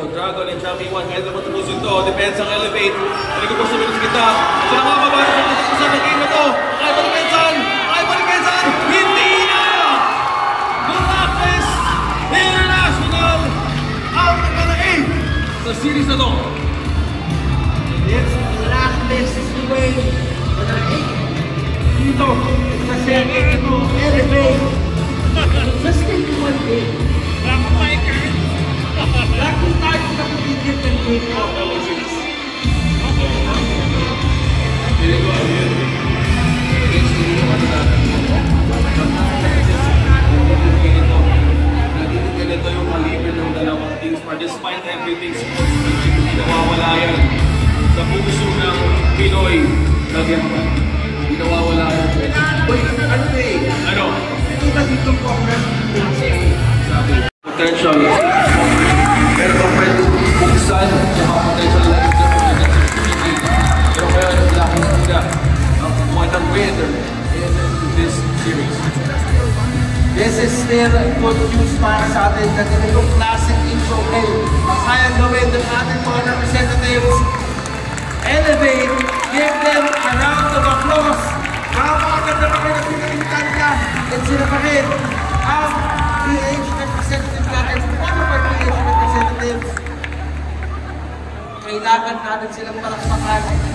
Dragon and Chami 1. Kaya naman tapusin to. Depensa ang Elevate. Talagang gusto mo sa kita. Ito na mga babae sa game na to. Kaya pa depensan! Kaya pa depensan! Hindi na! Galactus International ang nagkanain sa series na to. Yes, Galactus is the way. Nagkanain. Dito, sa second ito, Elevate. Just take one game. Lagi tayo kapatid ng game of the series. Hindi ko ayun. Ganito yung kaliber ng dalawang teams. For despite everything, hindi nawawala yan. Sa puso ng Pinoy, lagyan pa. Hindi nawawala yan. Wait, ano eh? Ano? Ito ba dito po ang sabi, potential. Pero kung pwede buksan, tsaka potential na ito sa pero kaya wala akong sila ang one of winner in this series. This is still good news para sa atin na ganitong classic intro game. Ang kayang gawin ng ating mga representatives. Elevate, give them a round of applause. Makakagad na kami na pinagalitan ka. At sila pa rin ang PH representative natin. One of our PH representatives. Kailangan natin silang palakpakan.